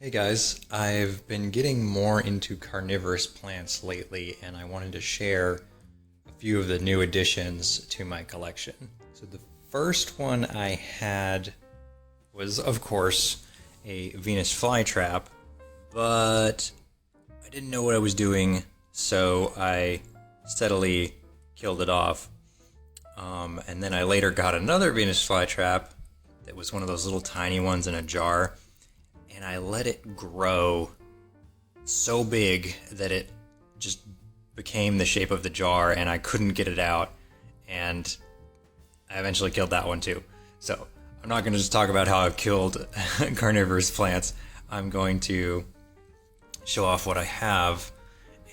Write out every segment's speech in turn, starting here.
Hey guys, I've been getting more into carnivorous plants lately, and I wanted to share a few of the new additions to my collection. So the first one I had was, of course, a Venus flytrap, but I didn't know what I was doing, so I steadily killed it off. And then I later got another Venus flytrap that was one of those little tiny ones in a jar, and I let it grow so big that it just became the shape of the jar and I couldn't get it out, and I eventually killed that one too. So I'm not going to just talk about how I've killed carnivorous plants. I'm going to show off what I have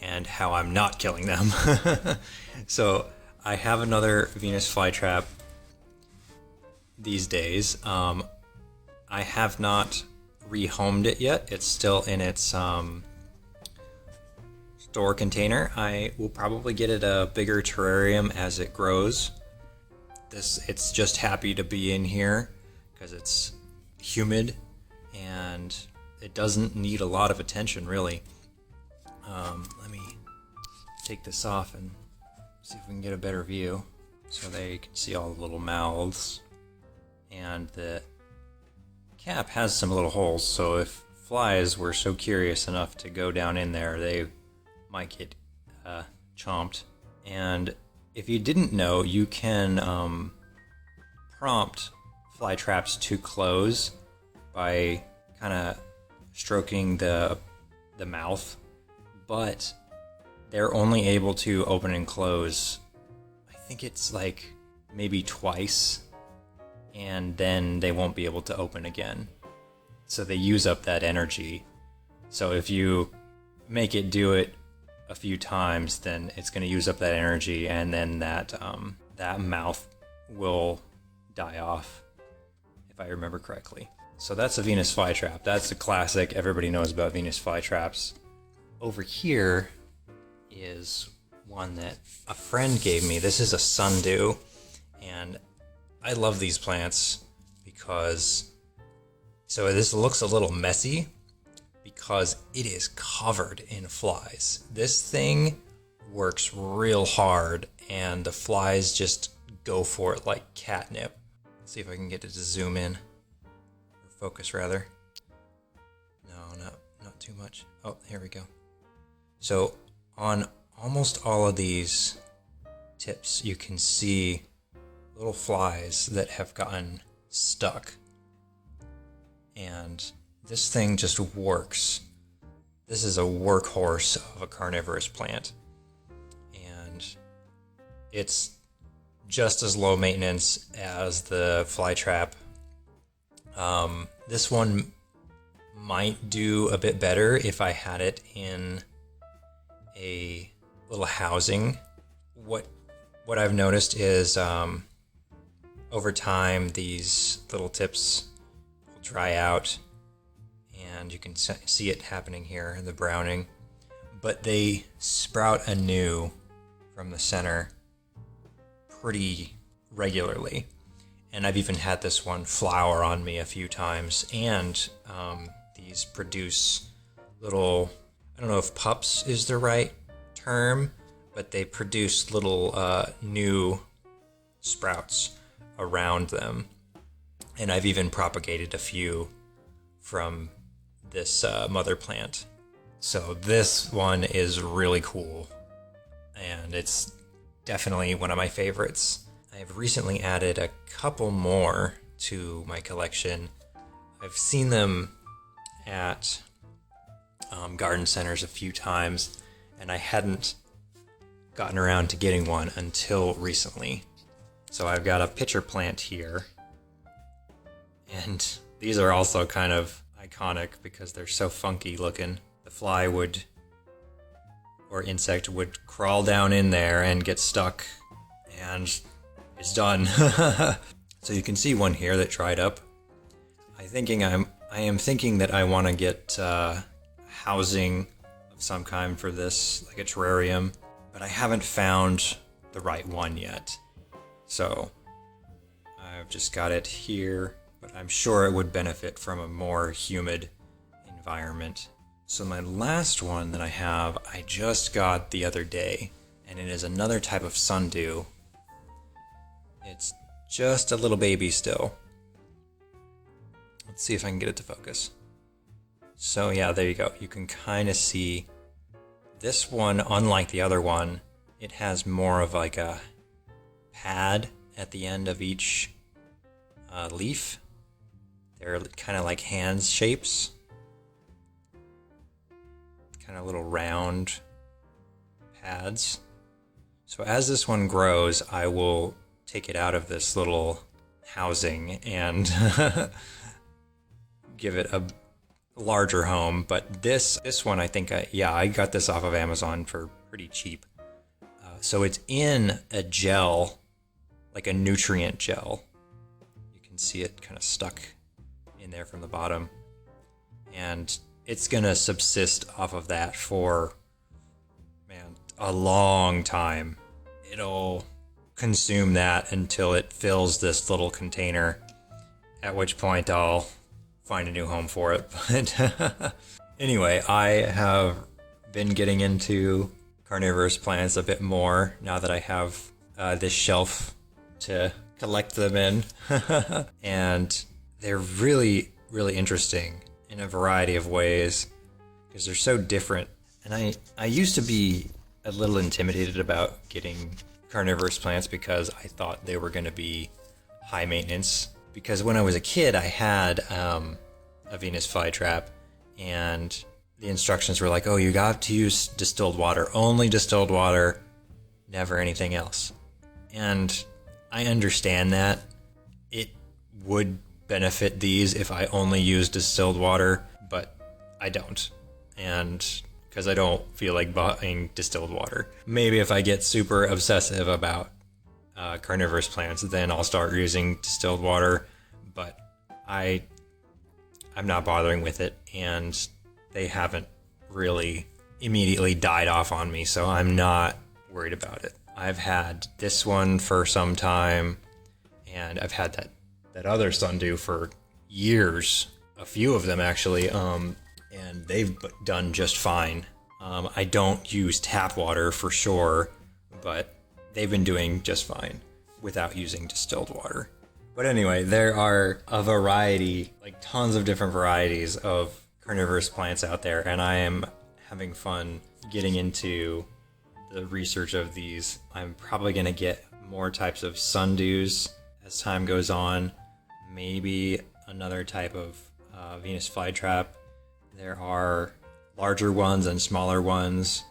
and how I'm not killing them. So I have another Venus flytrap these days. I have not rehomed it yet. It's still in its store container. I will probably get it a bigger terrarium as it grows. It's just happy to be in here because it's humid and it doesn't need a lot of attention really. Let me take this off and see if we can get a better view. So there you can see all the little mouths, and the cap has some little holes, so if flies were so curious enough to go down in there, they might get chomped. And if you didn't know, you can prompt fly traps to close by kind of stroking the mouth, but they're only able to open and close, I think it's like maybe twice, and then they won't be able to open again. So they use up that energy. So if you make it do it a few times, then it's going to use up that energy, and then that mouth will die off, if I remember correctly. So that's a Venus flytrap. That's a classic. Everybody knows about Venus flytraps. Over here is one that a friend gave me. This is a Sundew, and I love these plants because, so this looks a little messy because it is covered in flies. This thing works real hard and the flies just go for it like catnip. Let's see if I can get it to zoom in, or focus rather. No, not too much. Oh, here we go. So on almost all of these tips, you can see little flies that have gotten stuck, and this thing just works. This is a workhorse of a carnivorous plant, and it's just as low maintenance as the flytrap. This one might do a bit better if I had it in a little housing. What I've noticed is over time, these little tips will dry out, and you can see it happening here in the browning, but they sprout anew from the center pretty regularly. And I've even had this one flower on me a few times, and these produce little, I don't know if pups is the right term, but they produce little new sprouts around them, and I've even propagated a few from this mother plant. So this one is really cool, and it's definitely one of my favorites. I've recently added a couple more to my collection. I've seen them at garden centers a few times, and I hadn't gotten around to getting one until recently. So I've got a pitcher plant here, and these are also kind of iconic because they're so funky looking. The fly would, or insect would, crawl down in there and get stuck, and it's done. So you can see one here that dried up. I am thinking that I want to get housing of some kind for this, like a terrarium, but I haven't found the right one yet. So I've just got it here, but I'm sure it would benefit from a more humid environment. So my last one that I have, I just got the other day, and it is another type of sundew. It's just a little baby still. Let's see if I can get it to focus. So yeah, there you go. You can kind of see this one, unlike the other one, it has more of like a pad at the end of each leaf. They're kind of like hands shapes. Kind of little round pads. So as this one grows, I will take it out of this little housing and give it a larger home. But this one, I think, I got this off of Amazon for pretty cheap. So it's in a gel, like a nutrient gel. You can see it kind of stuck in there from the bottom. And it's gonna subsist off of that for, man, a long time. It'll consume that until it fills this little container, at which point I'll find a new home for it. But anyway, I have been getting into carnivorous plants a bit more now that I have this shelf to collect them in. And they're really, really interesting in a variety of ways because they're so different. And I used to be a little intimidated about getting carnivorous plants because I thought they were going to be high maintenance. Because when I was a kid, I had a Venus flytrap, and the instructions were like, oh, you got to use distilled water, only distilled water, never anything else. And I understand that. It would benefit these if I only use distilled water, but I don't. And because I don't feel like buying distilled water. Maybe if I get super obsessive about carnivorous plants, then I'll start using distilled water, but I'm not bothering with it, and they haven't really immediately died off on me, so I'm not worried about it. I've had this one for some time, and I've had that other sundew for years, a few of them actually, and they've done just fine. I don't use tap water for sure, but they've been doing just fine without using distilled water. But anyway, there are a variety, like tons of different varieties of carnivorous plants out there, and I am having fun getting into the research of these. I'm probably going to get more types of sundews as time goes on, maybe another type of Venus flytrap. There are larger ones and smaller ones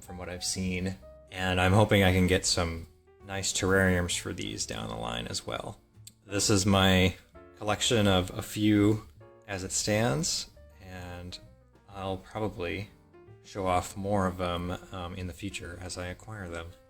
from what I've seen, and I'm hoping I can get some nice terrariums for these down the line as well. This is my collection of a few as it stands, and I'll probably show off more of them in the future as I acquire them.